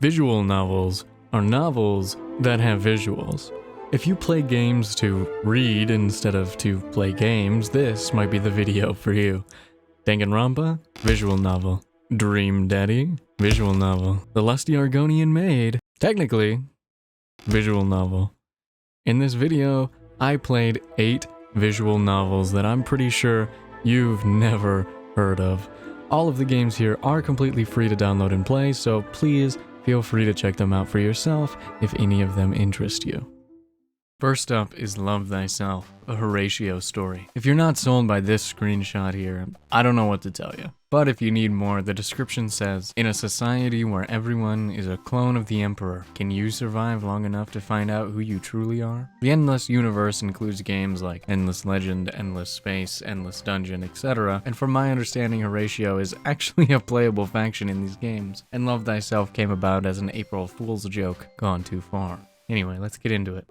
Visual novels are novels that have visuals. If you play games to read instead of to play games, this might be the video for you. Danganronpa? Visual novel. Dream Daddy? Visual novel. The Lusty Argonian Maid? Technically, visual novel. In this video, I played 8 visual novels that I'm pretty sure you've never heard of. All of the games here are completely free to download and play, so please feel free to check them out for yourself if any of them interest you. First up is Love Thyself, a Horatio story. If you're not sold by this screenshot here, I don't know what to tell you. But if you need more, the description says, in a society where everyone is a clone of the Emperor, can you survive long enough to find out who you truly are? The Endless Universe includes games like Endless Legend, Endless Space, Endless Dungeon, etc. And from my understanding, Horatio is actually a playable faction in these games. And Love Thyself came about as an April Fool's joke gone too far. Anyway, let's get into it.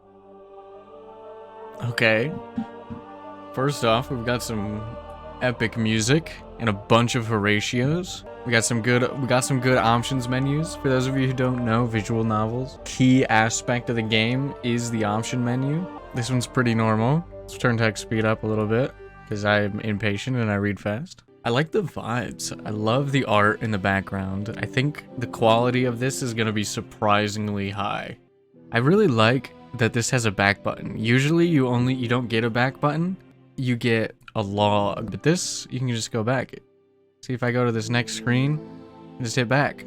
Okay. First off, we've got some epic music and a bunch of Horatios. We got some good options menus. For those of you who don't know visual novels, key aspect of the game is the option menu. This one's pretty normal. Let's turn text speed up a little bit because I'm impatient and I read fast. I like the vibes. I love the art in the background. I think the quality of this is gonna be surprisingly high. I really like that this has a back button. Usually you don't get a back button, you get a log, but this, you can just go back. See, if I go to this next screen, and just hit back.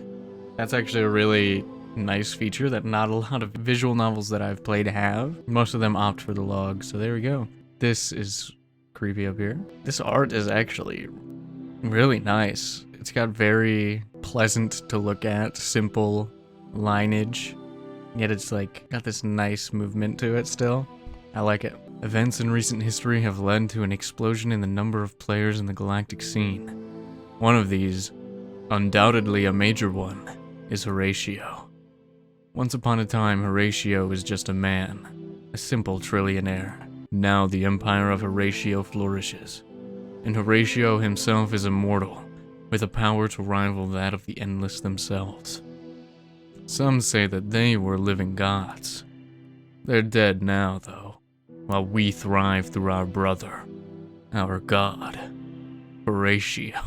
That's actually a really nice feature that not a lot of visual novels that I've played have. Most of them opt for the log, so there we go. This is creepy up here. This art is actually really nice. It's got very pleasant to look at, simple lineage. Yet it's like, got this nice movement to it still. I like it. Events in recent history have led to an explosion in the number of players in the galactic scene. One of these, undoubtedly a major one, is Horatio. Once upon a time, Horatio was just a man, a simple trillionaire. Now the empire of Horatio flourishes, and Horatio himself is immortal, with a power to rival that of the Endless themselves. Some say that they were living gods. They're dead now, though, while we thrive through our brother, our god, Horatio.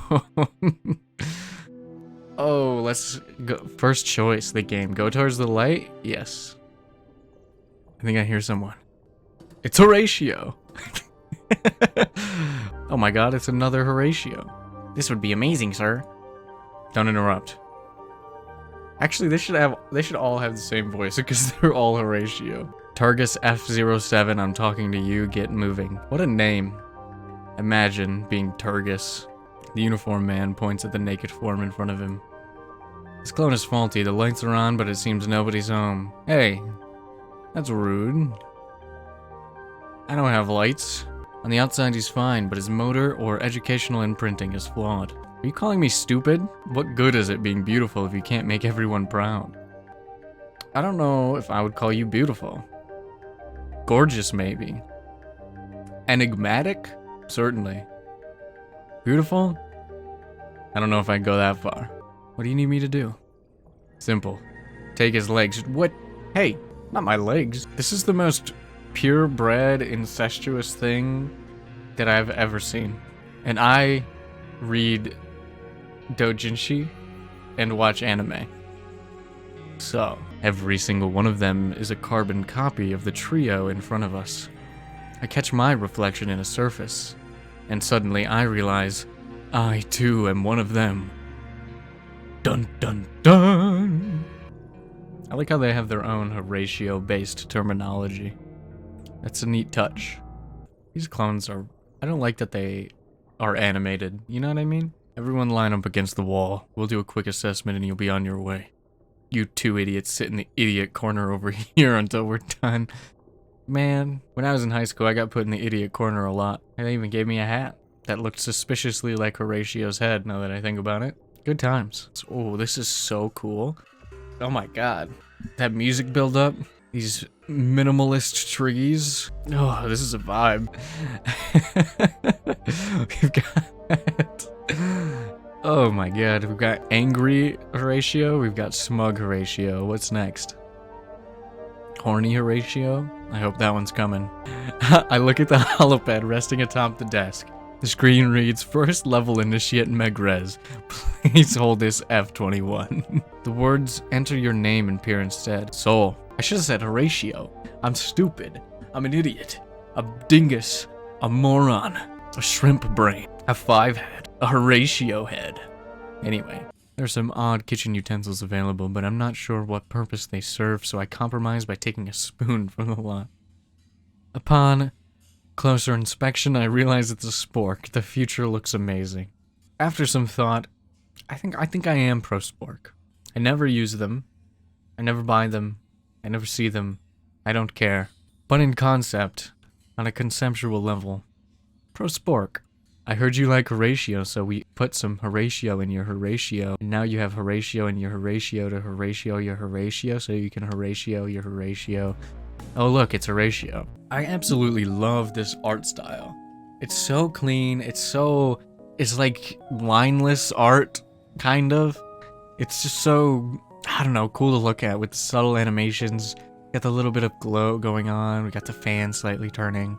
Oh, let's go. First choice, the game. Go towards the light? Yes. I think I hear someone. It's Horatio! Oh my god, it's another Horatio. This would be amazing, sir. Don't interrupt. Actually, they should all have the same voice because they're all Horatio. Targus F07, I'm talking to you, get moving. What a name. Imagine being Targus. The uniformed man points at the naked form in front of him. This clone is faulty, the lights are on, but it seems nobody's home. Hey, that's rude. I don't have lights. On the outside he's fine, but his motor or educational imprinting is flawed. Are you calling me stupid? What good is it being beautiful if you can't make everyone proud? I don't know if I would call you beautiful. Gorgeous, maybe. Enigmatic? Certainly. Beautiful? I don't know if I'd go that far. What do you need me to do? Simple. Take his legs. What? Hey, not my legs. This is the most purebred, incestuous thing that I've ever seen. And I read doujinshi and watch anime. So, every single one of them is a carbon copy of the trio in front of us. I catch my reflection in a surface, and suddenly I realize I too am one of them. Dun dun dun! I like how they have their own Horatio-based terminology. That's a neat touch. These clones are... I don't like that they are animated, you know what I mean? Everyone line up against the wall. We'll do a quick assessment and you'll be on your way. You two idiots sit in the idiot corner over here until we're done. Man, when I was in high school, I got put in the idiot corner a lot. And they even gave me a hat that looked suspiciously like Horatio's head, now that I think about it. Good times. Oh, this is so cool. Oh my god. That music build up. These minimalist trees. Oh, this is a vibe. We've got Oh my god, we've got angry Horatio, we've got smug Horatio. What's next? Horny Horatio? I hope that one's coming. I look at the holoped resting atop the desk. The screen reads, First Level Initiate Megrez. Please hold this F21. The words enter your name and appear instead. Soul. I should have said Horatio. I'm stupid. I'm an idiot. A dingus. A moron. A shrimp brain. A 5 head. A Horatio head. Anyway. There's some odd kitchen utensils available, but I'm not sure what purpose they serve, so I compromise by taking a spoon from the lot. Upon closer inspection, I realize it's a spork. The future looks amazing. After some thought, I think I am pro spork. I never use them. I never buy them. I never see them. I don't care. But in concept, on a conceptual level, pro spork. I heard you like Horatio, so we put some Horatio in your Horatio. And now you have Horatio in your Horatio to Horatio your Horatio, so you can Horatio your Horatio. Oh look, it's Horatio. I absolutely love this art style. It's so clean, it's like lineless art, kind of. It's just so, I don't know, cool to look at with the subtle animations. Got the little bit of glow going on, we got the fan slightly turning.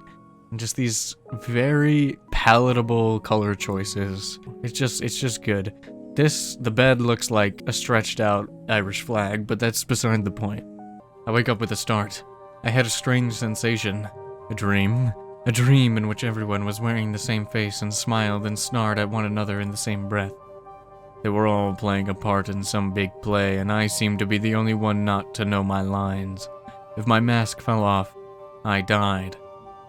And just these very palatable color choices. It's just good. The bed looks like a stretched out Irish flag, but that's beside the point. I wake up with a start. I had a strange sensation. A dream in which everyone was wearing the same face and smiled and snarled at one another in the same breath. They were all playing a part in some big play, and I seemed to be the only one not to know my lines. If my mask fell off, I died.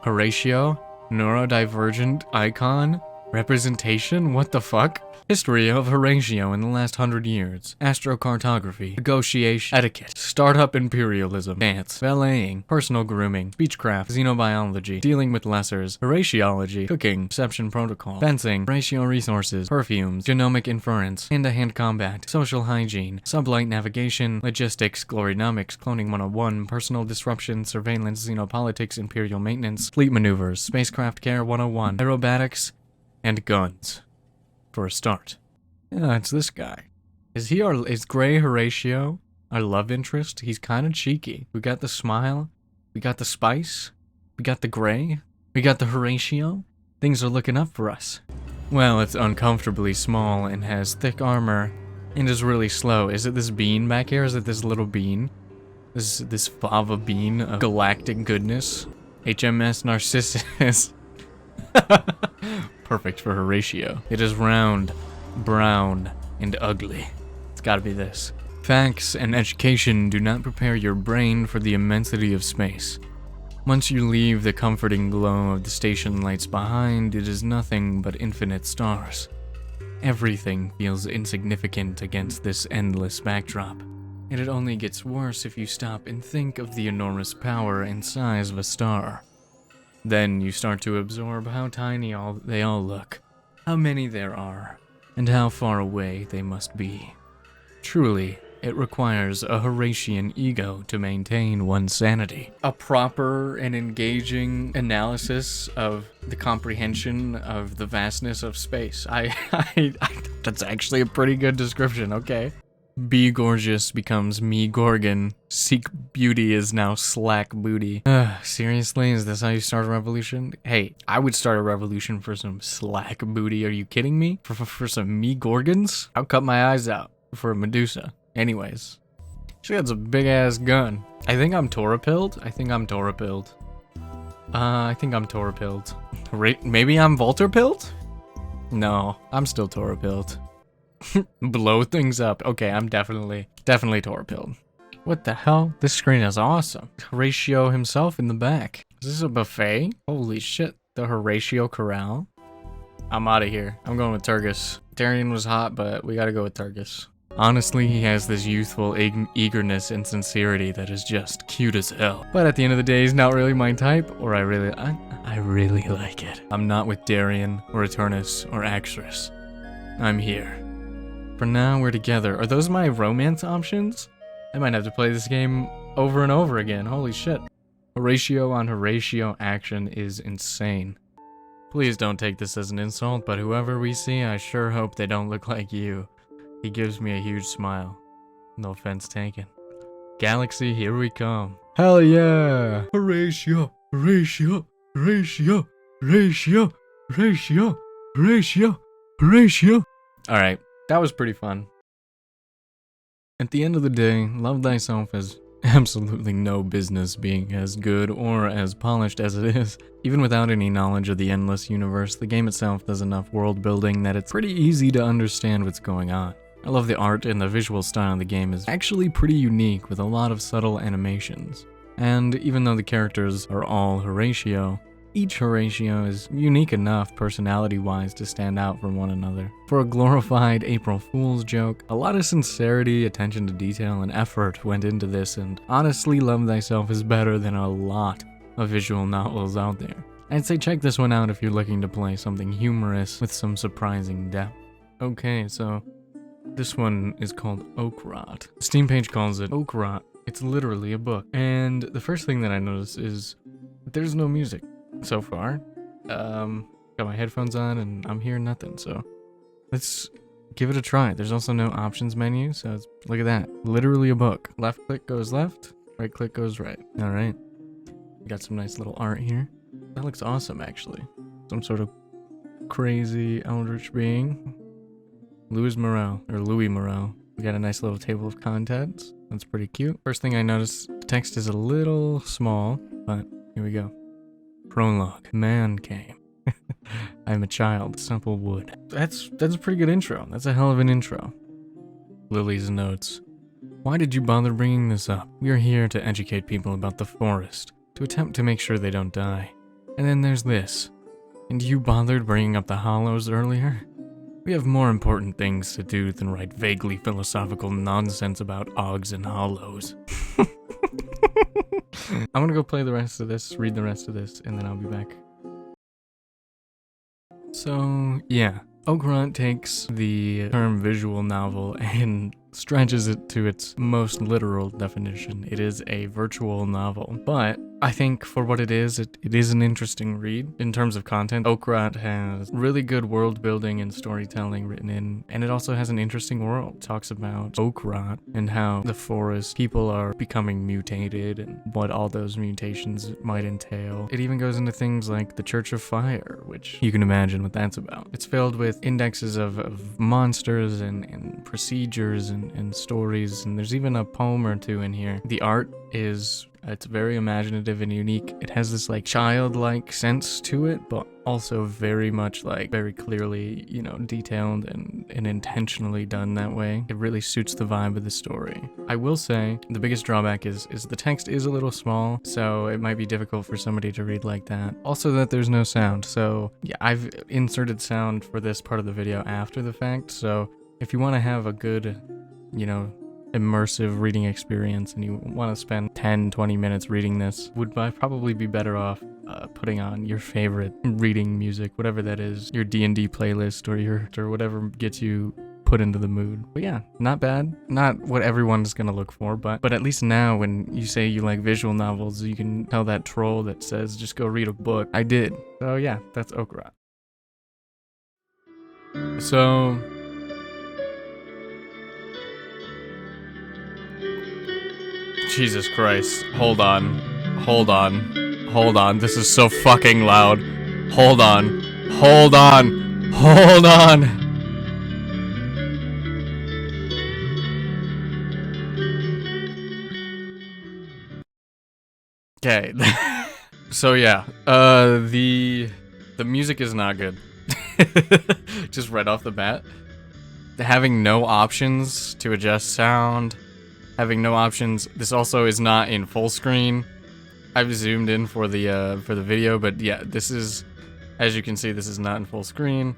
Horatio? Neurodivergent icon? Representation? What the fuck? History of Horatio in the last 100 years. Astrocartography. Negotiation. Etiquette. Startup imperialism. Dance. Valeting. Personal grooming. Speechcraft. Xenobiology. Dealing with lessers. Horatiology. Cooking. Reception protocol. Fencing. Horatio resources. Perfumes. Genomic inference. Hand-to-hand combat. Social hygiene. Sublight navigation. Logistics. Glorynomics. Cloning 101. Personal disruption. Surveillance. Xenopolitics. Imperial maintenance. Fleet maneuvers. Spacecraft care 101. Aerobatics. And guns. For a start. Yeah, it's this guy. Is Gray Horatio our love interest? He's kind of cheeky. We got the smile. We got the spice. We got the gray. We got the Horatio. Things are looking up for us. Well, it's uncomfortably small and has thick armor and is really slow. Is it this bean back here? Is it this little bean? This fava bean of galactic goodness? HMS Narcissus. Perfect for Horatio. It is round, brown, and ugly. It's gotta be this. Facts and education do not prepare your brain for the immensity of space. Once you leave the comforting glow of the station lights behind, it is nothing but infinite stars. Everything feels insignificant against this endless backdrop. And it only gets worse if you stop and think of the enormous power and size of a star. Then you start to absorb how tiny they all look, how many there are, and how far away they must be. Truly, it requires a Horatian ego to maintain one's sanity. A proper and engaging analysis of the comprehension of the vastness of space. That's actually a pretty good description, okay. Be gorgeous becomes me gorgon. Seek beauty is now slack booty. Seriously? Is this how you start a revolution? Hey, I would start a revolution for some slack booty. Are you kidding me? For some me gorgons? I'll cut my eyes out for a Medusa. Anyways. She has a big ass gun. I think I'm Torapilled. I think I'm Torapilled. Maybe I'm Volterpilled? No, I'm still Torapilled. Blow things up. Okay, I'm definitely Torapilled. What the hell? This screen is awesome. Horatio himself in the back. Is this a buffet? Holy shit. The Horatio Corral. I'm out of here. I'm going with Turgis. Darian was hot, but we gotta go with Turgis. Honestly, he has this youthful eagerness and sincerity that is just cute as hell. But at the end of the day, he's not really my type, or I really like it. I'm not with Darian, or Eternus, or Axris. I'm here. For now, we're together. Are those my romance options? I might have to play this game over and over again. Holy shit. Horatio on Horatio action is insane. Please don't take this as an insult, but whoever we see, I sure hope they don't look like you. He gives me a huge smile. No offense taken. Galaxy, here we come. Hell yeah! Horatio, Horatio, Horatio, Horatio, Horatio, Horatio, Horatio. Alright, that was pretty fun. At the end of the day, Love Thyself has absolutely no business being as good or as polished as it is. Even without any knowledge of the endless universe, the game itself does enough world building that it's pretty easy to understand what's going on. I love the art, and the visual style of the game is actually pretty unique with a lot of subtle animations. And even though the characters are all Horatio, each Horatio is unique enough personality-wise to stand out from one another. For a glorified April Fool's joke, a lot of sincerity, attention to detail, and effort went into this, and honestly, Love Thyself is better than a lot of visual novels out there. I'd say check this one out if you're looking to play something humorous with some surprising depth. Okay, so this one is called OAKROT. The Steam page calls it OAKROT. It's literally a book. And the first thing that I noticed is there's no music so far. Got my headphones on and I'm hearing nothing, so let's give it a try. There's also no options menu, so look at that. Literally a book. Left click goes left, right click goes right. Alright. We got some nice little art here. That looks awesome, actually. Some sort of crazy eldritch being. Louis Moreau. We got a nice little table of contents. That's pretty cute. First thing I noticed, the text is a little small, but here we go. Prologue. Man came. I'm a child. Simple wood. That's a pretty good intro. That's a hell of an intro. Lily's notes. Why did you bother bringing this up? We are here to educate people about the forest, to attempt to make sure they don't die. And then there's this. And you bothered bringing up the hollows earlier? We have more important things to do than write vaguely philosophical nonsense about Oggs and hollows. I'm gonna go play the rest of this, read the rest of this, and then I'll be back. So, yeah. OAKROT takes the term visual novel and stretches it to its most literal definition. It is a virtual novel, but I think for what it is an interesting read. In terms of content, OAKROT has really good world building and storytelling written in, and it also has an interesting world. It talks about OAKROT and how the forest people are becoming mutated and what all those mutations might entail. It even goes into things like the Church of Fire, which you can imagine what that's about. It's filled with indexes of monsters and procedures and stories, and there's even a poem or two in here. The art is it's very imaginative and unique. It has this like childlike sense to it, but also very much like very clearly, you know, detailed and intentionally done that way. It really suits the vibe of the story. I will say the biggest drawback is the text is a little small, so it might be difficult for somebody to read like that. Also that there's no sound, so yeah, I've inserted sound for this part of the video after the fact, so if you want to have a good, you know, immersive reading experience and you want to spend 10-20 minutes reading this, would probably be better off putting on your favorite reading music, whatever that is, your D&D playlist or whatever gets you put into the mood. But yeah, not bad. Not what everyone's gonna look for, but at least now when you say you like visual novels, you can tell that troll that says just go read a book. I did. So yeah, that's OAKROT. So Jesus Christ. Hold on. This is so fucking loud. Hold on. Okay. So yeah, the music is not good. Just right off the bat. Having no options to adjust sound. Having no options. This also is not in full screen. I've zoomed in for the video, but yeah, this is, as you can see, this is not in full screen.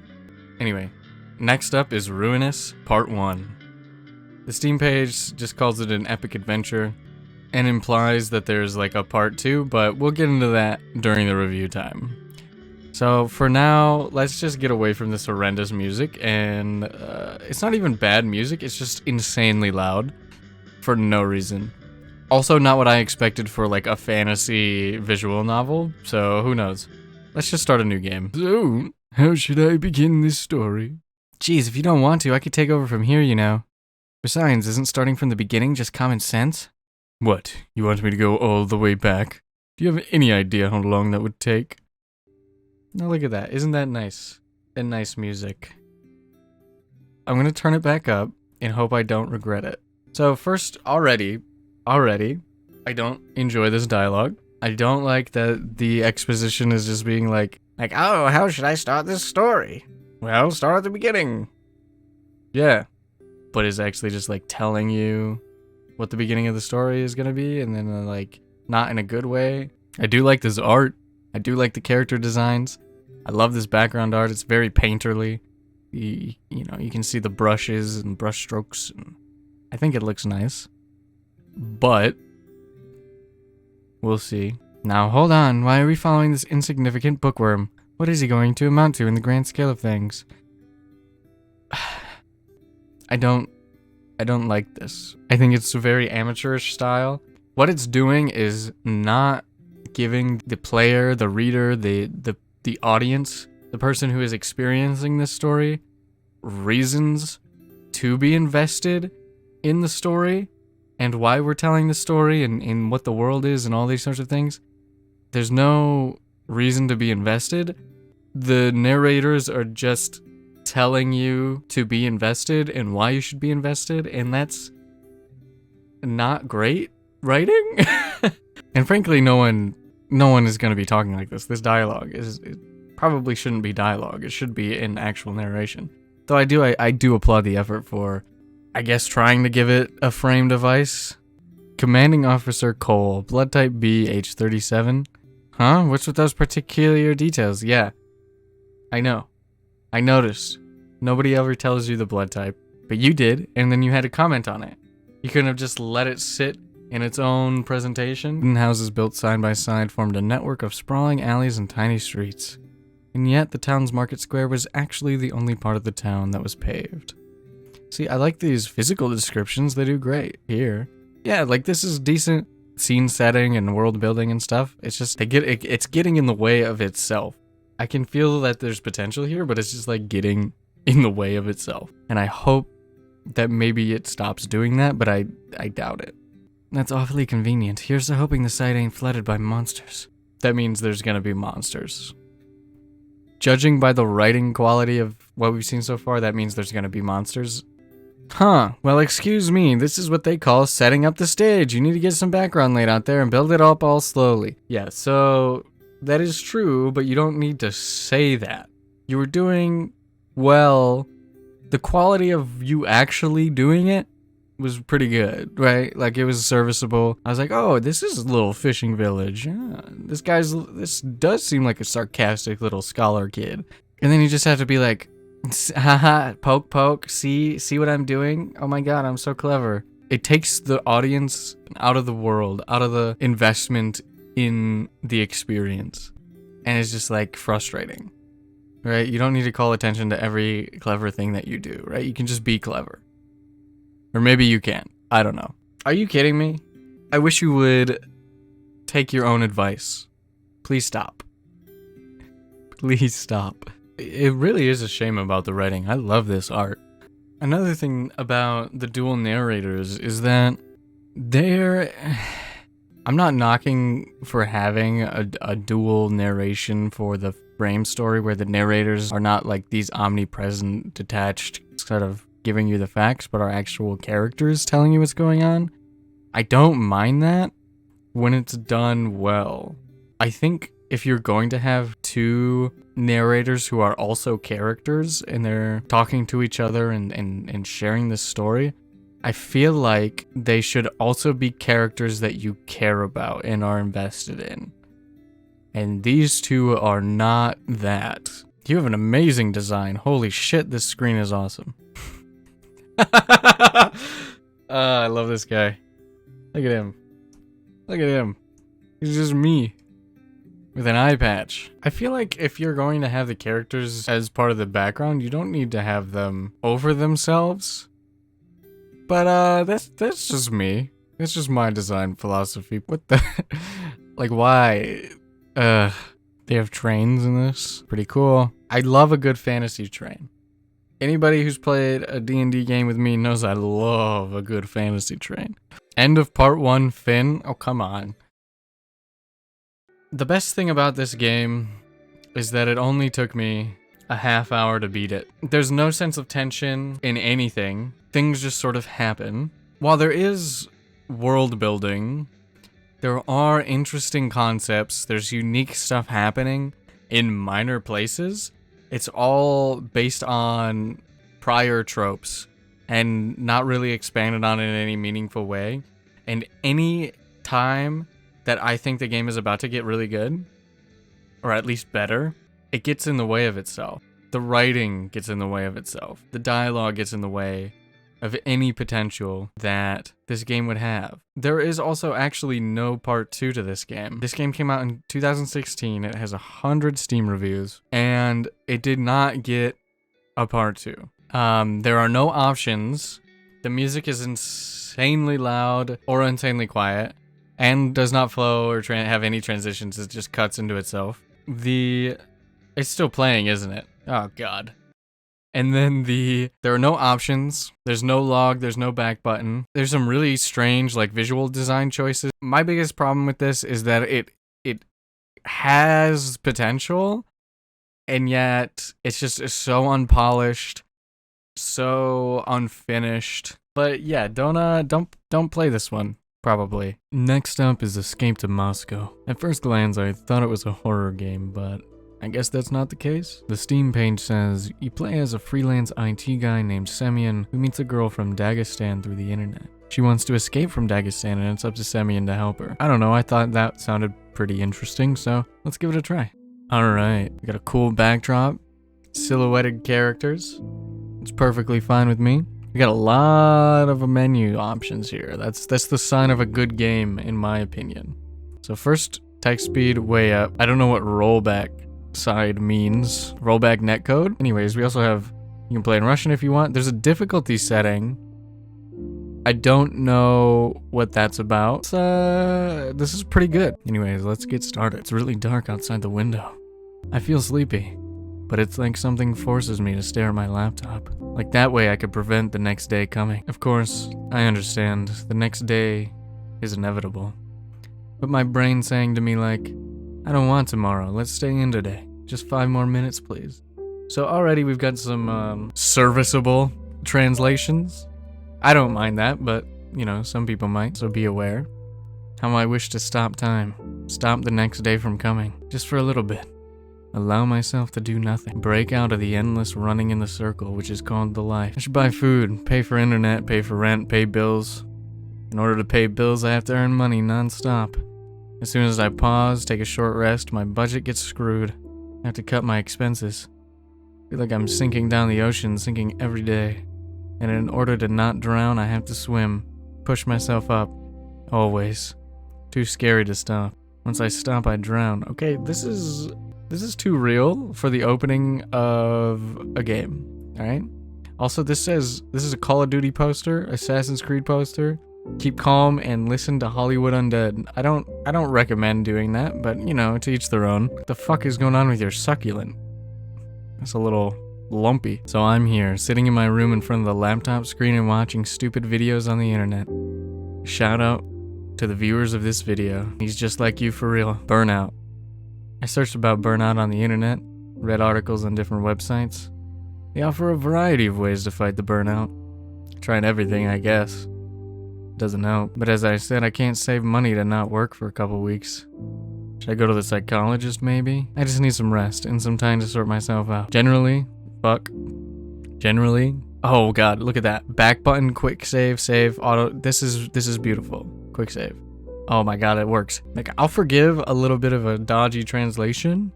Anyway, next up is Runeous Part 1. The Steam page just calls it an epic adventure and implies that there's like a part 2, but we'll get into that during the review time. So for now, let's just get away from this horrendous music, and it's not even bad music, it's just insanely loud. For no reason. Also not what I expected for like a fantasy visual novel, so who knows. Let's just start a new game. So, how should I begin this story? Geez, if you don't want to, I could take over from here, you know. Besides, isn't starting from the beginning just common sense? What? You want me to go all the way back? Do you have any idea how long that would take? Now look at that. Isn't that nice? And nice music. I'm gonna turn it back up and hope I don't regret it. So first, already, I don't enjoy this dialogue. I don't like that the exposition is just being like, oh, how should I start this story? Well, start at the beginning. Yeah. But it's actually just like telling you what the beginning of the story is gonna be, and then like, not in a good way. I do like this art. I do like the character designs. I love this background art. It's very painterly. You know, you can see the brushes and brush strokes, and I think it looks nice. But we'll see. Now hold on, why are we following this insignificant bookworm? What is he going to amount to in the grand scale of things? I don't like this. I think it's a very amateurish style. What it's doing is not giving the player, the reader, the audience, the person who is experiencing this story, reasons to be invested in the story and why we're telling the story and what the world is and all these sorts of things. There's no reason to be invested. The narrators are just telling you to be invested and why you should be invested, and that's not great writing. And frankly, no one is going to be talking like this. This dialogue it probably shouldn't be dialogue. It should be in actual narration. Though I do applaud the effort for, I guess, trying to give it a frame device. Commanding Officer Cole, blood type B, age 37. Huh? What's with those particular details? Yeah. I know. I noticed. Nobody ever tells you the blood type. But you did, and then you had to comment on it. You couldn't have just let it sit in its own presentation. Wooden houses built side by side formed a network of sprawling alleys and tiny streets. And yet, the town's market square was actually the only part of the town that was paved. See, I like these physical descriptions. They do great here. Yeah, like this is decent scene setting and world building and stuff. It's just, it's getting in the way of itself. I can feel that there's potential here, but it's just like getting in the way of itself. And I hope that maybe it stops doing that, but I doubt it. That's awfully convenient. Here's to hoping the site ain't flooded by monsters. That means there's gonna be monsters. Judging by the writing quality of what we've seen so far, that means there's gonna be monsters. Huh, well excuse me, this is what they call setting up the stage. You need to get some background laid out there and build it up all slowly. Yeah, so that is true, but you don't need to say that. You were doing well. The quality of you actually doing it was pretty good, right? Like it was serviceable. I was like, oh, this is a little fishing village. Yeah, this does seem like a sarcastic little scholar kid. And then you just have to be like, haha, poke poke, see what I'm doing? Oh my god, I'm so clever. It takes the audience out of the world, out of the investment in the experience. And it's just like frustrating, right? You don't need to call attention to every clever thing that you do, right? You can just be clever. Or maybe you can. I don't know. Are you kidding me? I wish you would take your own advice. Please stop. Please stop. It really is a shame about the writing. I love this art. Another thing about the dual narrators is that I'm not knocking for having a dual narration for the frame story where the narrators are not like these omnipresent, detached, sort of giving you the facts, but are actual characters telling you what's going on. I don't mind that when it's done well. I think if you're going to have two narrators who are also characters and they're talking to each other and sharing this story, I feel like they should also be characters that you care about and are invested in. And these two are not that. You have an amazing design. Holy shit, this screen is awesome. I love this guy. Look at him. Look at him. He's just me. With an eye patch. I feel like if you're going to have the characters as part of the background, you don't need to have them over themselves. But that's just me. It's just my design philosophy. What the like why? They have trains in this. Pretty cool. I love a good fantasy train. Anybody who's played a D&D game with me knows I love a good fantasy train. End of part 1, Finn. Oh, come on. The best thing about this game is that it only took me a half hour to beat it. There's no sense of tension in anything. Things just sort of happen. While there is world building, there are interesting concepts. There's unique stuff happening in minor places. It's all based on prior tropes and not really expanded on in any meaningful way. And any time that I think the game is about to get really good, or at least better, it gets in the way of itself. The writing gets in the way of itself. The dialogue gets in the way of any potential that this game would have. There is also actually no part 2 to this game. This game came out in 2016. It has 100 Steam reviews, and it did not get a part 2. There are no options. The music is insanely loud or insanely quiet, and does not flow or have any transitions. It just cuts into itself. It's still playing, isn't it? Oh, God. And then there are no options. There's no log. There's no back button. There's some really strange, like, visual design choices. My biggest problem with this is that it has potential, and yet it's just so unpolished, so unfinished. But yeah, don't play this one. Probably. Next up is Escape to Moscow. At first glance, I thought it was a horror game, but I guess that's not the case. The Steam page says, you play as a freelance IT guy named Semyon who meets a girl from Dagestan through the internet. She wants to escape from Dagestan and it's up to Semyon to help her. I don't know, I thought that sounded pretty interesting, so let's give it a try. Alright, we got a cool backdrop, silhouetted characters. It's perfectly fine with me. We got a lot of menu options here. That's the sign of a good game, in my opinion. So first, text speed way up. I don't know what rollback side means. Rollback netcode. Anyways, we also have, you can play in Russian if you want. There's a difficulty setting. I don't know what that's about. This is pretty good. Anyways, let's get started. It's really dark outside the window. I feel sleepy, but it's like something forces me to stare at my laptop. Like that way I could prevent the next day coming. Of course, I understand. The next day is inevitable. But my brain's saying to me like, I don't want tomorrow. Let's stay in today. Just 5 more minutes, please. So already we've got some serviceable translations. I don't mind that, but, you know, some people might, so be aware. How I wish to stop time. Stop the next day from coming. Just for a little bit. Allow myself to do nothing. Break out of the endless running in the circle, which is called the life. I should buy food, pay for internet, pay for rent, pay bills. In order to pay bills, I have to earn money non-stop. As soon as I pause, take a short rest, my budget gets screwed. I have to cut my expenses. I feel like I'm sinking down the ocean, sinking every day. And in order to not drown, I have to swim. Push myself up. Always. Too scary to stop. Once I stop, I drown. Okay, this is too real for the opening of a game, alright? Also, this says, this is a Call of Duty poster, Assassin's Creed poster. Keep calm and listen to Hollywood Undead. I don't recommend doing that, but, you know, to each their own. What the fuck is going on with your succulent? That's a little lumpy. So I'm here, sitting in my room in front of the laptop screen and watching stupid videos on the internet. Shout out to the viewers of this video. He's just like you for real. Burnout. I searched about burnout on the internet, read articles on different websites. They offer a variety of ways to fight the burnout. Tried everything, I guess. Doesn't help. But as I said, I can't save money to not work for a couple weeks. Should I go to the psychologist, maybe? I just need some rest and some time to sort myself out. Generally, oh god, look at that. Back button, quick save, auto. This is beautiful. Quick save. Oh my god, it works. Like, I'll forgive a little bit of a dodgy translation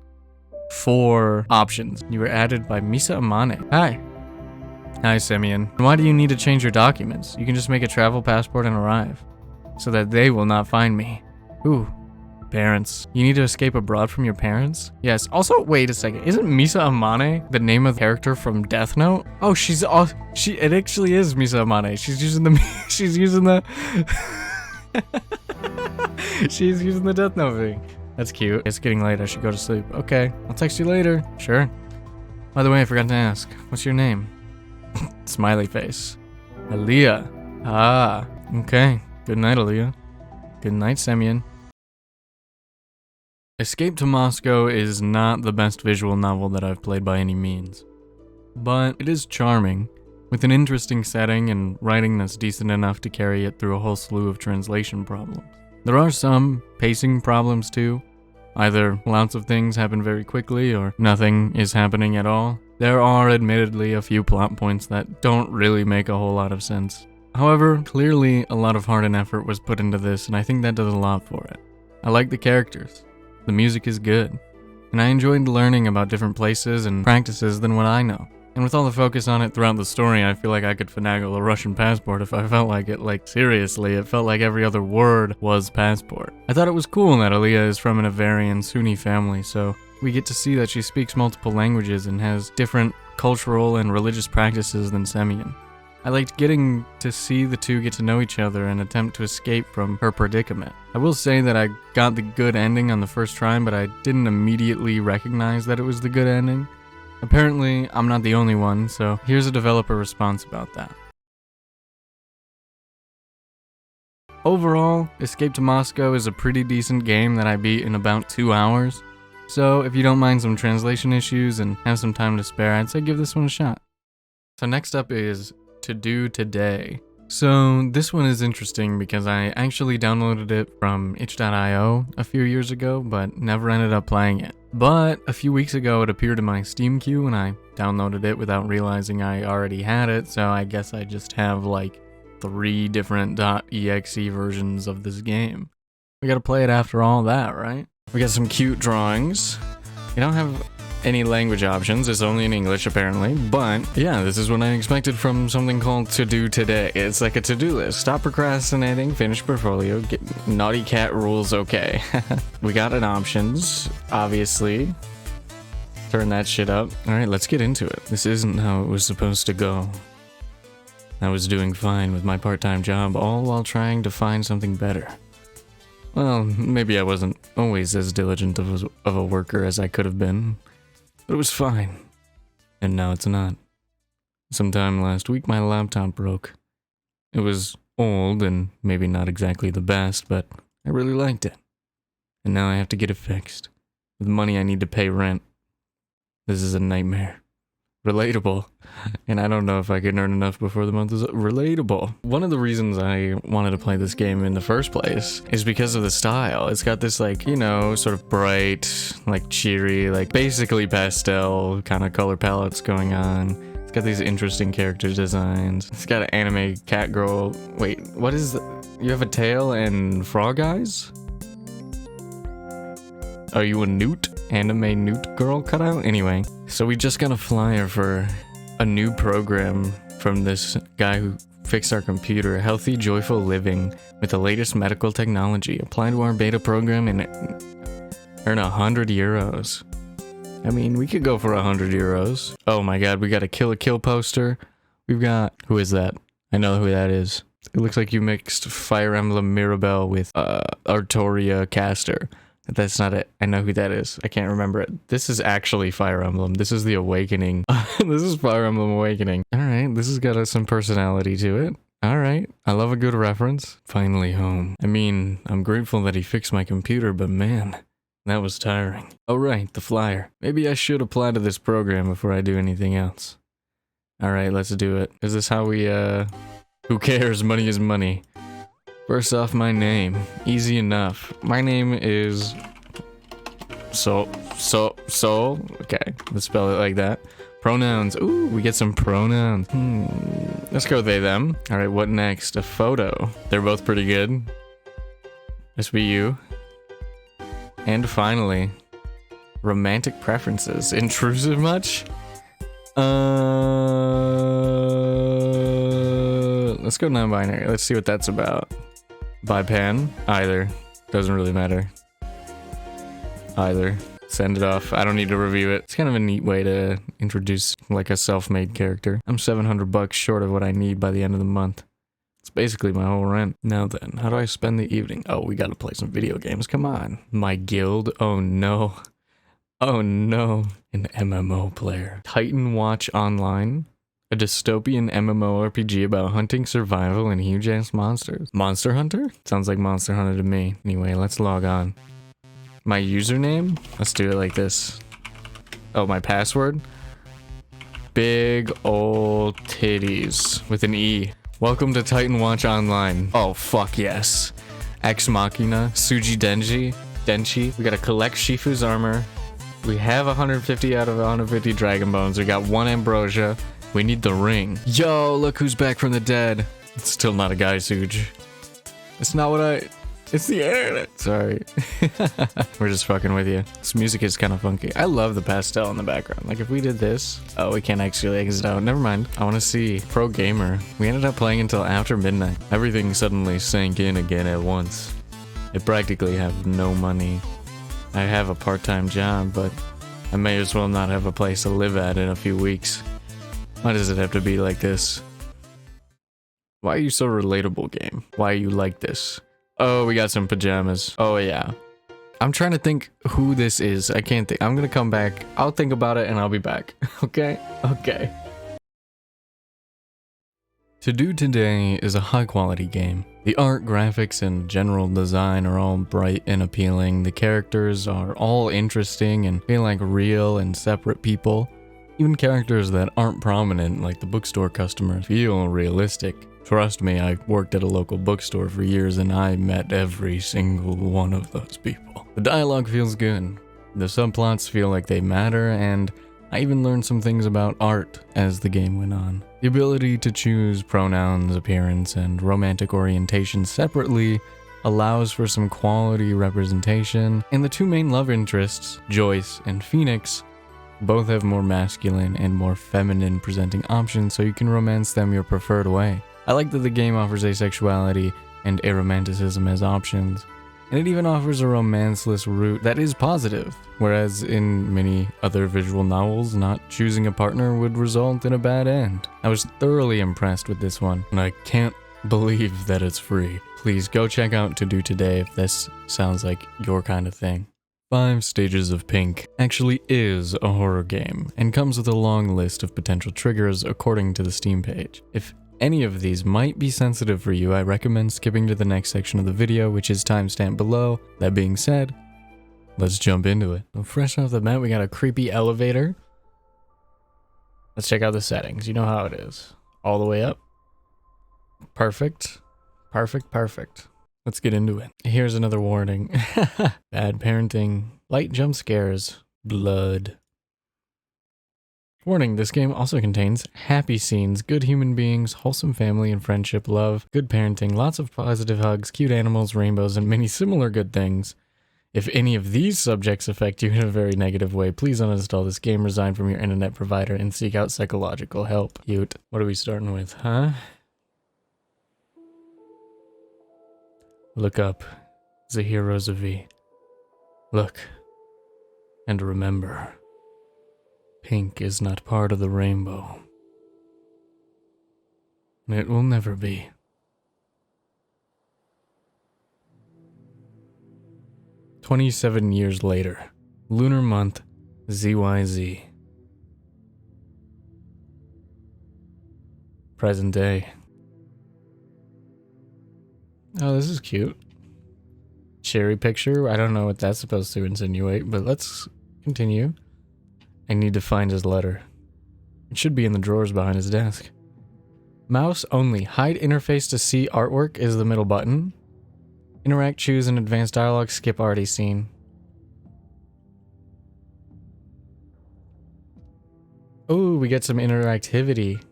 for options. You were added by Misa Amane. Hi. Hi, Semyon. Why do you need to change your documents? You can just make a travel passport and arrive, so that they will not find me. Ooh. Parents. You need to escape abroad from your parents? Yes. Also, wait a second. Isn't Misa Amane the name of the character from Death Note? Oh, it actually is Misa Amane. She's using the she's using the Death Note thing. That's cute. It's getting late. I should go to sleep. Okay, I'll text you later. Sure. By the way, I forgot to ask. What's your name? Smiley face. Aaliyah. Ah, okay. Good night, Aaliyah. Good night, Semyon. Escape to Moscow is not the best visual novel that I've played by any means. But it is charming, with an interesting setting and writing that's decent enough to carry it through a whole slew of translation problems. There are some pacing problems too. Either lots of things happen very quickly or nothing is happening at all. There are admittedly a few plot points that don't really make a whole lot of sense. However, clearly a lot of heart and effort was put into this, and I think that does a lot for it. I like the characters, the music is good, and I enjoyed learning about different places and practices than what I know. And with all the focus on it throughout the story, I feel like I could finagle a Russian passport if I felt like it. Like, seriously, it felt like every other word was passport. I thought it was cool that Aaliyah is from an Devere and Sunni family, so we get to see that she speaks multiple languages and has different cultural and religious practices than Semyon. I liked getting to see the two get to know each other and attempt to escape from her predicament. I will say that I got the good ending on the first try, but I didn't immediately recognize that it was the good ending. Apparently, I'm not the only one, so here's a developer response about that. Overall, Escape to Moscow is a pretty decent game that I beat in about 2 hours. So if you don't mind some translation issues and have some time to spare, I'd say give this one a shot. So next up is TODO Today. So this one is interesting because I actually downloaded it from itch.io a few years ago, but never ended up playing it. But a few weeks ago it appeared in my Steam queue and I downloaded it without realizing I already had it, so I guess I just have like 3 different .exe versions of this game. We gotta play it after all that, right? We got some cute drawings. We don't have any language options, it's only in English apparently, but yeah, this is what I expected from something called TODO Today. It's like a to-do list. Stop procrastinating, finish portfolio, get naughty cat rules okay. We got an options, obviously. Turn that shit up. Alright, let's get into it. This isn't how it was supposed to go. I was doing fine with my part-time job, all while trying to find something better. Well, maybe I wasn't always as diligent of a worker as I could have been. But it was fine. And now it's not. Sometime last week my laptop broke. It was old and maybe not exactly the best, but I really liked it. And now I have to get it fixed. With money I need to pay rent. This is a nightmare. Relatable. And I don't know if I can earn enough before the month is relatable. One of the reasons I wanted to play this game in the first place is because of the style. It's got this like, you know, sort of bright, like cheery, like basically pastel kind of color palettes going on. It's got these interesting character designs. It's got an anime cat girl. Wait, what is the, you have a tail and frog eyes? Are you a newt? Anime newt girl cutout? Anyway, so we just got a flyer for a new program from this guy who fixed our computer. Healthy, joyful living with the latest medical technology. Apply to our beta program and earn 100 euros. I mean, we could go for 100 euros. Oh my god, we got a kill poster. We've got... Who is that? I know who that is. It looks like you mixed Fire Emblem Mirabelle with Artoria Caster. That's not it. I know who that is. I can't remember it. This is actually Fire Emblem. This is the Awakening. This is Fire Emblem Awakening. Alright, this has got some personality to it. Alright, I love a good reference. Finally home. I mean, I'm grateful that he fixed my computer, but man, that was tiring. Oh right, the flyer. Maybe I should apply to this program before I do anything else. Alright, let's do it. Is this how we, who cares? Money is money. First off, my name. Easy enough. My name is... Soul. Okay, let's spell it like that. Pronouns. Ooh, we get some pronouns. Let's go they, them. Alright, what next? A photo. They're both pretty good. SBU. And finally, romantic preferences. Intrusive much? Let's go non-binary. Let's see what that's about. Bipan. Either. Doesn't really matter. Either. Send it off. I don't need to review it. It's kind of a neat way to introduce like a self-made character. I'm $700 short of what I need by the end of the month. It's basically my whole rent. Now then, how do I spend the evening? Oh, we gotta play some video games. Come on. My guild? Oh no. Oh no. An MMO player. Titan Watch Online? A dystopian MMORPG about hunting, survival, and huge-ass monsters. Monster Hunter? Sounds like Monster Hunter to me. Anyway, let's log on. My username? Let's do it like this. Oh, my password? Big ol' titties with an E. Welcome to Titan Watch Online. Oh, fuck yes. Ex Machina, Suji Denchi. We gotta collect Shifu's armor. We have 150 out of 150 Dragon Bones. We got 1 Ambrosia. We need the ring. Yo, look who's back from the dead. It's still not a guy, Suj. It's not what I... It's the internet. Sorry. We're just fucking with you. This music is kind of funky. I love the pastel in the background. Like if we did this... Oh, we can't actually exit out. Never mind. I want to see Pro Gamer. We ended up playing until after midnight. Everything suddenly sank in again at once. I practically have no money. I have a part-time job, but I may as well not have a place to live at in a few weeks. Why does it have to be like this? Why are you so relatable, game? Why are you like this? Oh, we got some pajamas. Oh, yeah. I'm trying to think who this is. I can't think. I'm gonna come back. I'll think about it and I'll be back. Okay? Okay. TODO today is a high-quality game. The art, graphics, and general design are all bright and appealing. The characters are all interesting and feel like real and separate people. Even characters that aren't prominent, like the bookstore customers, feel realistic. Trust me, I worked at a local bookstore for years and I met every single one of those people. The dialogue feels good. The subplots feel like they matter, and I even learned some things about art as the game went on. The ability to choose pronouns, appearance, and romantic orientation separately allows for some quality representation, and the two main love interests, Joyce and Phoenix, both have more masculine and more feminine presenting options, so you can romance them your preferred way. I like that the game offers asexuality and aromanticism as options, and it even offers a romanceless route that is positive, whereas in many other visual novels, not choosing a partner would result in a bad end. I was thoroughly impressed with this one, and I can't believe that it's free. Please go check out TODO today if this sounds like your kind of thing. 5 Stages of Pink actually is a horror game, and comes with a long list of potential triggers according to the Steam page. If any of these might be sensitive for you, I recommend skipping to the next section of the video, which is timestamped below. That being said, let's jump into it. So fresh off the bat, we got a creepy elevator. Let's check out the settings. You know how it is. All the way up. Perfect. Perfect, perfect. Let's get into it. Here's another warning. Bad parenting, light jump scares, blood. Warning, this game also contains happy scenes, good human beings, wholesome family and friendship, love, good parenting, lots of positive hugs, cute animals, rainbows, and many similar good things. If any of these subjects affect you in a very negative way, please uninstall this game, resign from your internet provider, and seek out psychological help. Cute. What are we starting with, huh? Look up, Zahiro Zavi. Look, and remember. Pink is not part of the rainbow. It will never be. "27 years later. Lunar month ZYZ. Present day. Oh, this is cute. Cherry picture. I don't know what that's supposed to insinuate, but let's continue. I need to find his letter. It should be in the drawers behind his desk. Mouse only. Hide interface to see artwork is the middle button. Interact, choose an advanced dialogue, skip already seen. Oh, we get some interactivity.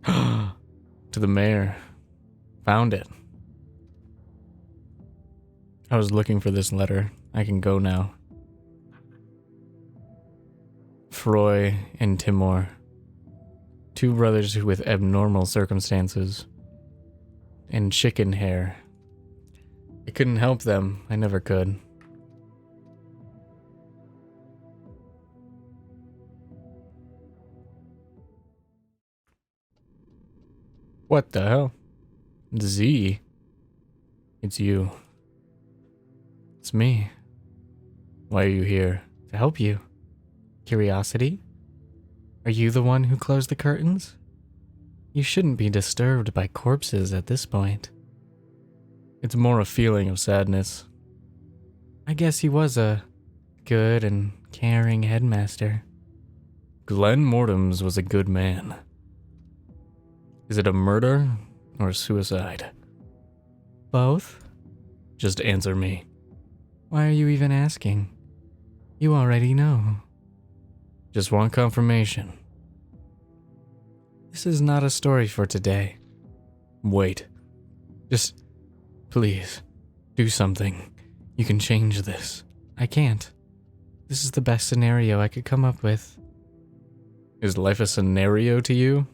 To the mayor. Found it. I was looking for this letter. I can go now. Froy and Timor. 2 brothers with abnormal circumstances. And chicken hair. I couldn't help them. I never could. What the hell? Z? It's you. It's me. Why are you here? To help you. Curiosity? Are you the one who closed the curtains? You shouldn't be disturbed by corpses at this point. It's more a feeling of sadness. I guess he was a good and caring headmaster. Glenn Mortims was a good man. Is it a murder or a suicide? Both? Just answer me. Why are you even asking? You already know. Just want confirmation. This is not a story for today. Wait. Just, please, do something. You can change this. I can't. This is the best scenario I could come up with. Is life a scenario to you?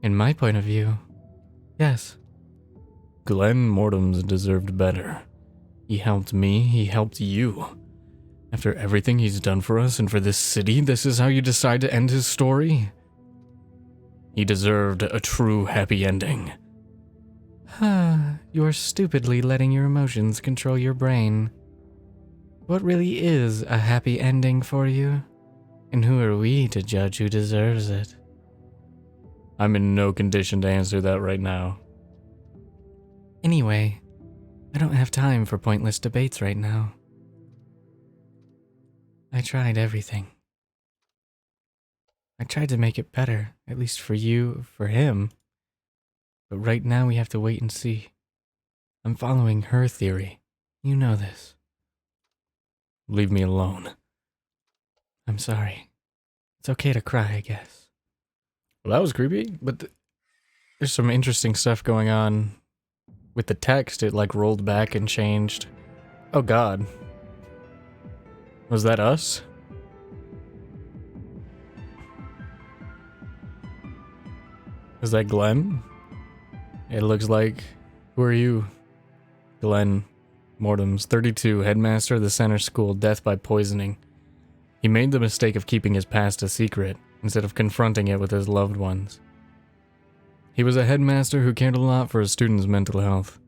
In my point of view, yes. Glenn Mortims deserved better. He helped me, he helped you. After everything he's done for us and for this city, this is how you decide to end his story? He deserved a true happy ending. You're stupidly letting your emotions control your brain. What really is a happy ending for you? And who are we to judge who deserves it? I'm in no condition to answer that right now. Anyway, I don't have time for pointless debates right now. I tried everything. I tried to make it better, at least for you, for him. But right now we have to wait and see. I'm following her theory. You know this. Leave me alone. I'm sorry. It's okay to cry, I guess. Well, that was creepy, but there's some interesting stuff going on. With the text, it like rolled back and changed. Oh god. Was that us? Is that Glenn? It looks like... Who are you? Glenn Mortims, 32, headmaster of the center school, death by poisoning. He made the mistake of keeping his past a secret, instead of confronting it with his loved ones. He was a headmaster who cared a lot for his students' mental health.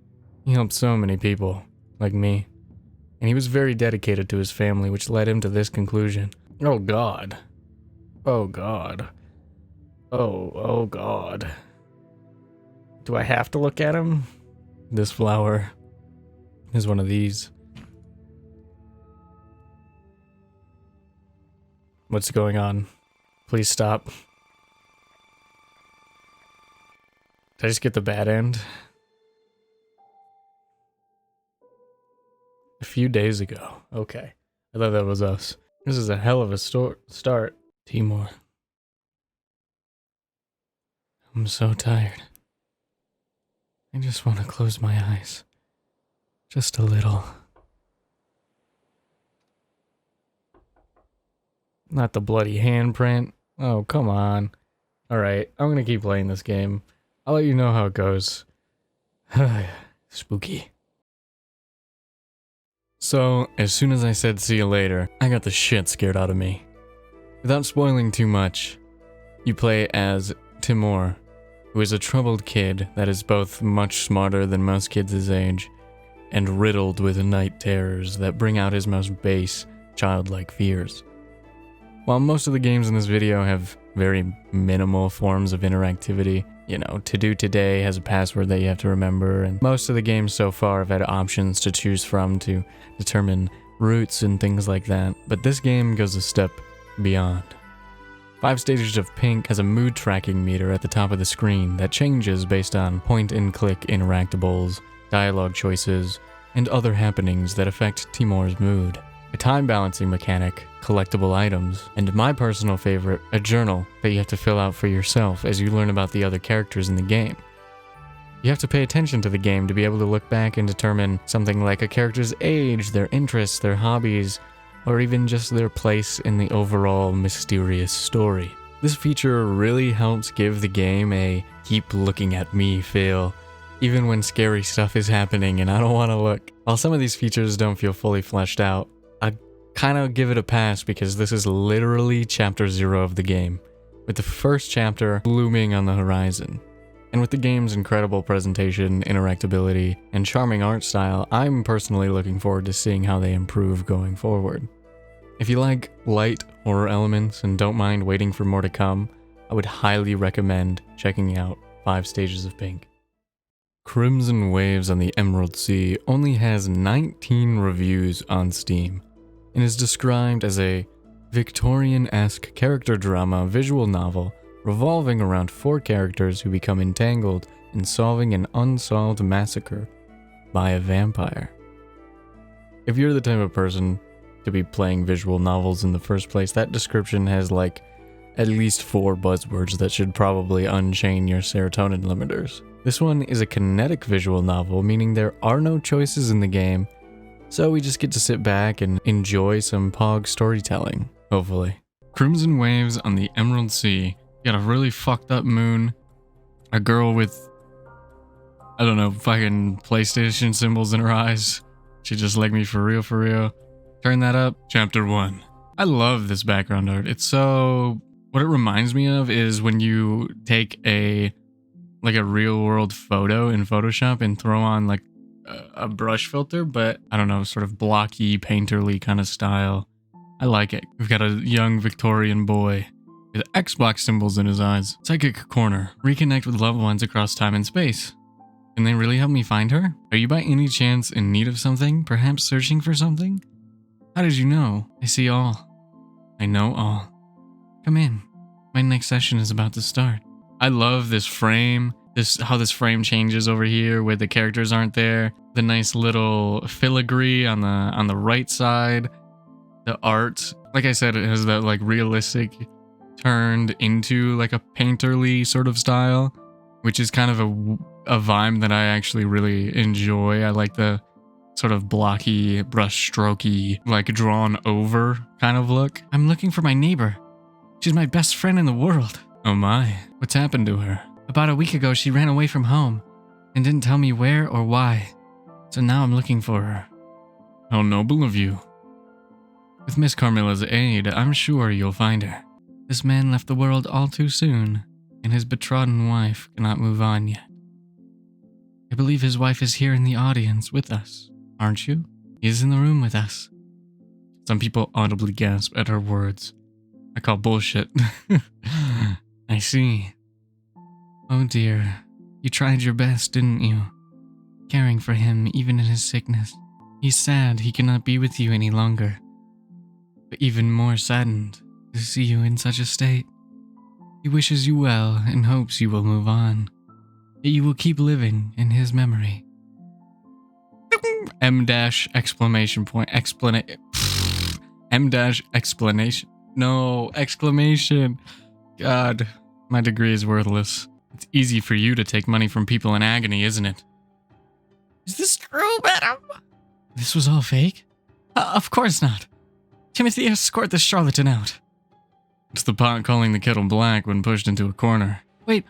He helped so many people, like me. And he was very dedicated to his family, which led him to this conclusion. Oh god. Oh god. Oh god. Do I have to look at him? This flower is one of these. What's going on? Please stop. Did I just get the bad end? A few days ago. Okay. I thought that was us. This is a hell of a start. Timur. I'm so tired. I just want to close my eyes. Just a little. Not the bloody handprint. Oh, come on. Alright, I'm gonna keep playing this game. I'll let you know how it goes. Spooky. So, as soon as I said see you later, I got the shit scared out of me. Without spoiling too much, you play as Timur, who is a troubled kid that is both much smarter than most kids his age, and riddled with night terrors that bring out his most base, childlike fears. While most of the games in this video have very minimal forms of interactivity, you know, To Do Today has a password that you have to remember, and most of the games so far have had options to choose from to determine routes and things like that, but this game goes a step beyond. 5 Stages of Pink has a mood tracking meter at the top of the screen that changes based on point-and-click interactables, dialogue choices, and other happenings that affect Timur's mood. A time balancing mechanic, collectible items, and my personal favorite, a journal that you have to fill out for yourself as you learn about the other characters in the game. You have to pay attention to the game to be able to look back and determine something like a character's age, their interests, their hobbies, or even just their place in the overall mysterious story. This feature really helps give the game a keep looking at me feel, even when scary stuff is happening and I don't want to look. While some of these features don't feel fully fleshed out, I kind of give it a pass because this is literally chapter 0 of the game, with the first chapter looming on the horizon. And with the game's incredible presentation, interactability, and charming art style, I'm personally looking forward to seeing how they improve going forward. If you like light horror elements and don't mind waiting for more to come, I would highly recommend checking out 5 Stages of Pink. Crimson Waves on the Emerald Sea only has 19 reviews on Steam, and is described as a Victorian-esque character drama visual novel revolving around 4 characters who become entangled in solving an unsolved massacre by a vampire. If you're the type of person to be playing visual novels in the first place, that description has like at least 4 buzzwords that should probably unchain your serotonin limiters. This one is a kinetic visual novel, meaning there are no choices in the game, so we just get to sit back and enjoy some POG storytelling, hopefully. Crimson Waves on the Emerald Sea. You got a really fucked up moon, a girl with, I don't know, fucking PlayStation symbols in her eyes. She just like me for real. Turn that up. Chapter 1. I love this background art. It's so... What it reminds me of is when you take a real world photo in Photoshop and throw on like a brush filter, but I don't know, sort of blocky, painterly kind of style. I like it. We've got a young Victorian boy with Xbox symbols in his eyes. Psychic Corner. Reconnect with loved ones across time and space. Can they really help me find her? Are you by any chance in need of something? Perhaps searching for something? How did you know? I see all. I know all. Come in. My next session is about to start. I love this frame. How this frame changes over here where the characters aren't there. The nice little filigree on the right side. The art. Like I said, it has that like realistic turned into like a painterly sort of style, which is kind of a vibe that I actually really enjoy. I like the sort of blocky, brush strokey, like drawn over kind of look. I'm looking for my neighbor. She's my best friend in the world. Oh my, what's happened to her? About a week ago, she ran away from home and didn't tell me where or why. So now I'm looking for her. How noble of you. With Miss Carmilla's aid, I'm sure you'll find her. This man left the world all too soon, and his betrothed wife cannot move on yet. I believe his wife is here in the audience with us, aren't you? He is in the room with us. Some people audibly gasp at her words. I call bullshit. I see. Oh dear, you tried your best, didn't you? Caring for him even in his sickness. He's sad he cannot be with you any longer. But even more saddened to see you in such a state. He wishes you well and hopes you will move on. That you will keep living in his memory. M dash exclamation point M dash explanation. No, exclamation. God, my degree is worthless. It's easy for you to take money from people in agony, isn't it? Is this true, madam? This was all fake? Of course not. Timothy, escort this charlatan out. It's the pot calling the kettle black when pushed into a corner. Wait,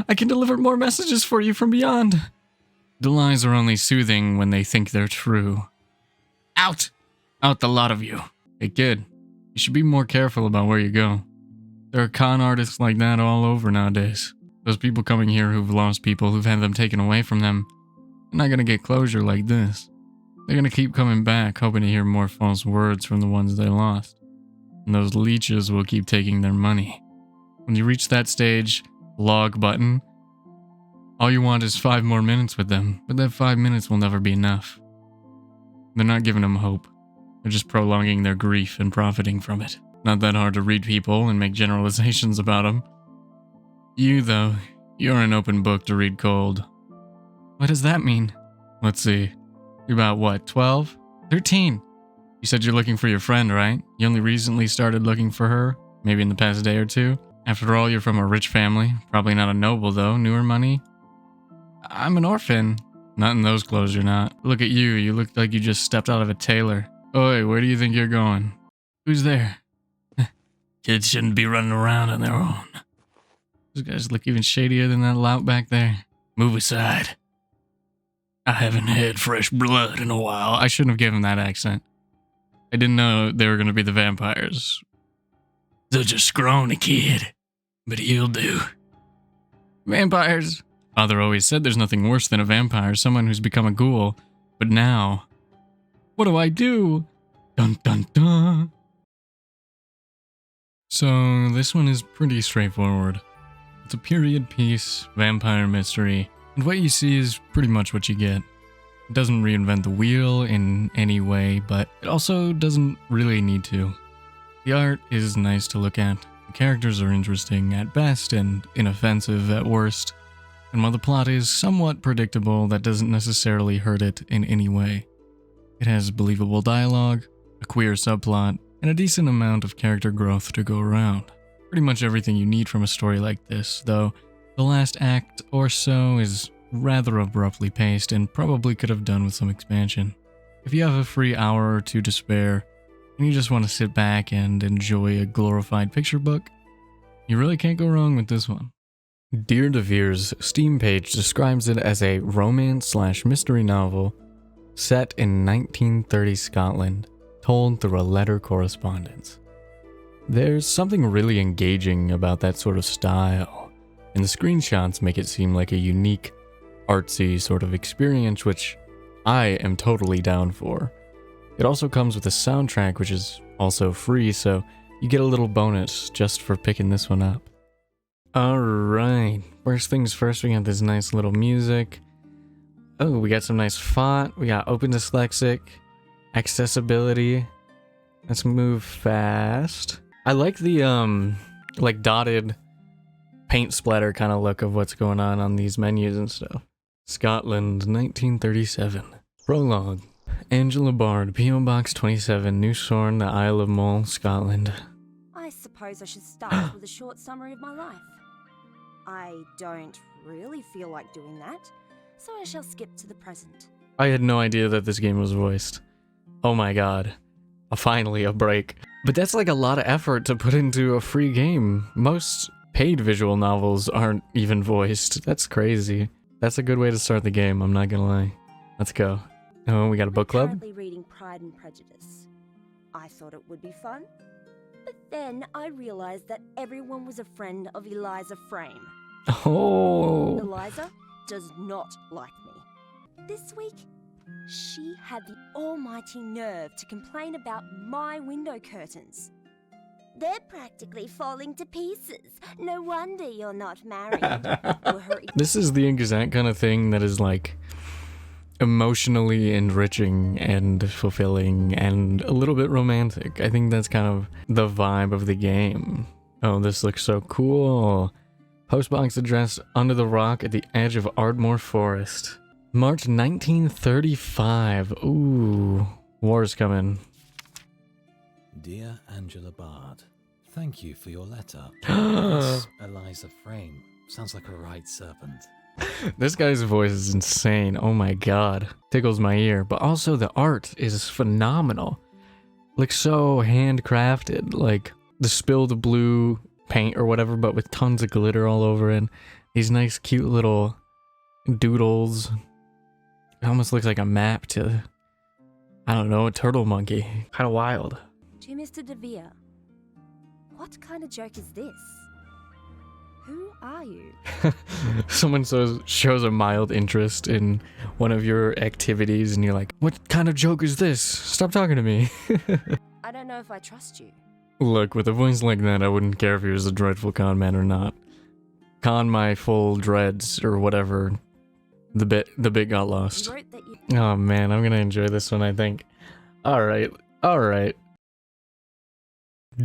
I can deliver more messages for you from beyond. The lies are only soothing when they think they're true. Out! Out the lot of you. Hey kid, you should be more careful about where you go. There are con artists like that all over nowadays. Those people coming here who've lost people, who've had them taken away from them, they're not gonna get closure like this. They're gonna keep coming back, hoping to hear more false words from the ones they lost. And those leeches will keep taking their money. When you reach that stage, log button, all you want is 5 more minutes with them, but that 5 minutes will never be enough. They're not giving them hope. They're just prolonging their grief and profiting from it. Not that hard to read people and make generalizations about them. You, though, you're an open book to read cold. What does that mean? Let's see. You're about what, 12? 13? You said you're looking for your friend, right? You only recently started looking for her? Maybe in the past day or 2? After all, you're from a rich family. Probably not a noble, though. Newer money? I'm an orphan. Not in those clothes, you're not. Look at you. You look like you just stepped out of a tailor. Oi, where do you think you're going? Who's there? Kids shouldn't be running around on their own. Those guys look even shadier than that lout back there. Move aside. I haven't had fresh blood in a while. I shouldn't have given that accent. I didn't know they were going to be the vampires. Such a scrawny kid, but he'll do. Vampires! Father always said there's nothing worse than a vampire, someone who's become a ghoul. But now, what do I do? Dun dun dun! So, this one is pretty straightforward. It's a period piece, vampire mystery, and what you see is pretty much what you get. It doesn't reinvent the wheel in any way, but it also doesn't really need to. The art is nice to look at, the characters are interesting at best and inoffensive at worst, and while the plot is somewhat predictable, that doesn't necessarily hurt it in any way. It has believable dialogue, a queer subplot, and a decent amount of character growth to go around. Pretty much everything you need from a story like this, though the last act or so is rather abruptly paced and probably could have done with some expansion. If you have a free hour or two to spare, and you just want to sit back and enjoy a glorified picture book, you really can't go wrong with this one. Dear Devere's Steam page describes it as a romance/mystery novel set in 1930s Scotland, told through a letter correspondence. There's something really engaging about that sort of style, and the screenshots make it seem like a unique, artsy sort of experience, which I am totally down for. It also comes with a soundtrack, which is also free, so you get a little bonus just for picking this one up. Alright, first things first, we got this nice little music. Oh, we got some nice font, we got open dyslexic, accessibility. Let's move fast. I like the like dotted paint splatter kind of look of what's going on these menus and stuff. Scotland, 1937. Prologue. Angela Bard, P.O. Box 27, New Shorn, the Isle of Mull, Scotland. I suppose I should start with a short summary of my life. I don't really feel like doing that, so I shall skip to the present. I had no idea that this game was voiced. Oh my god. Finally a break. But that's like a lot of effort to put into a free game. Most paid visual novels aren't even voiced. That's crazy. That's a good way to start the game, I'm not gonna lie. Let's go. Oh, we got a book club? I'm currently reading Pride and Prejudice. I thought it would be fun, but then I realized that everyone was a friend of Eliza Frame. Oh. Eliza does not like me. This week, she had the almighty nerve to complain about my window curtains. They're practically falling to pieces. No wonder you're not married. This is the exact kind of thing that is like emotionally enriching and fulfilling and a little bit romantic. I think that's kind of the vibe of the game. Oh, this looks so cool. Postbox address under the rock at the edge of Ardmore Forest. March 1935. Ooh, war's coming. Dear Angela Bard, thank you for your letter. This Eliza Frame sounds like a right serpent. This guy's voice is insane. Oh my god. Tickles my ear. But also the art is phenomenal. Like so handcrafted. Like the spilled blue paint or whatever, but with tons of glitter all over it. These nice cute little doodles. It almost looks like a map to, I don't know, a turtle monkey. Kind of wild. To Mr. Devere, what kind of joke is this? Who are you? Someone shows a mild interest in one of your activities and you're like, what kind of joke is this? Stop talking to me. I don't know if I trust you. Look, with a voice like that, I wouldn't care if he was a dreadful con man or not. Con my full dreads or whatever. The bit got lost. Oh man, I'm gonna enjoy this one, I think. Alright.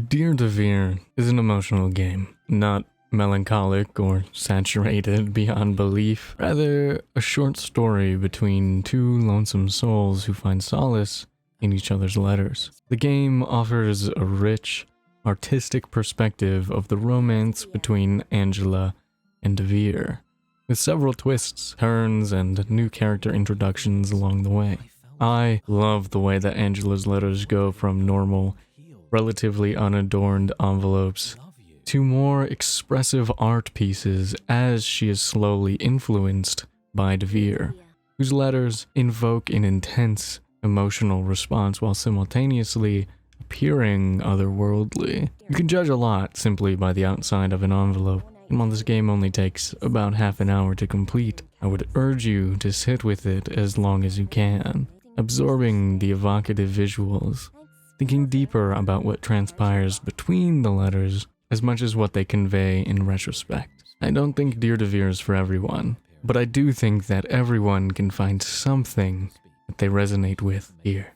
Dear Devere is an emotional game, not melancholic or saturated beyond belief. Rather, a short story between two lonesome souls who find solace in each other's letters. The game offers a rich, artistic perspective of the romance between Angela and Devere, with several twists, turns, and new character introductions along the way. I love the way that Angela's letters go from normal, relatively unadorned envelopes to more expressive art pieces as she is slowly influenced by Devere, whose letters invoke an intense emotional response while simultaneously appearing otherworldly. You can judge a lot simply by the outside of an envelope, And while this game only takes about half an hour to complete, I would urge you to sit with it as long as you can, absorbing the evocative visuals, thinking deeper about what transpires between the letters as much as what they convey in retrospect. I don't think Dear Devere is for everyone, but I do think that everyone can find something that they resonate with here.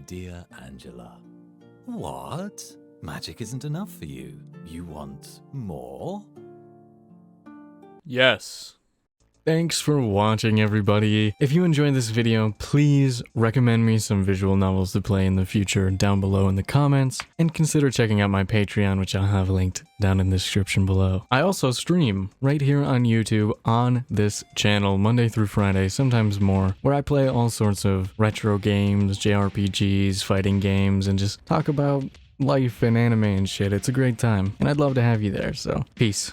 Dear Angela. What? Magic isn't enough for you. You want more? Yes. Thanks for watching, everybody. If you enjoyed this video, please recommend me some visual novels to play in the future down below in the comments, and consider checking out my Patreon, which I'll have linked down in the description below. I also stream right here on YouTube on this channel Monday through Friday, sometimes more, where I play all sorts of retro games, JRPGs, fighting games, and just talk about life and anime and shit. It's a great time, and I'd love to have you there, so peace.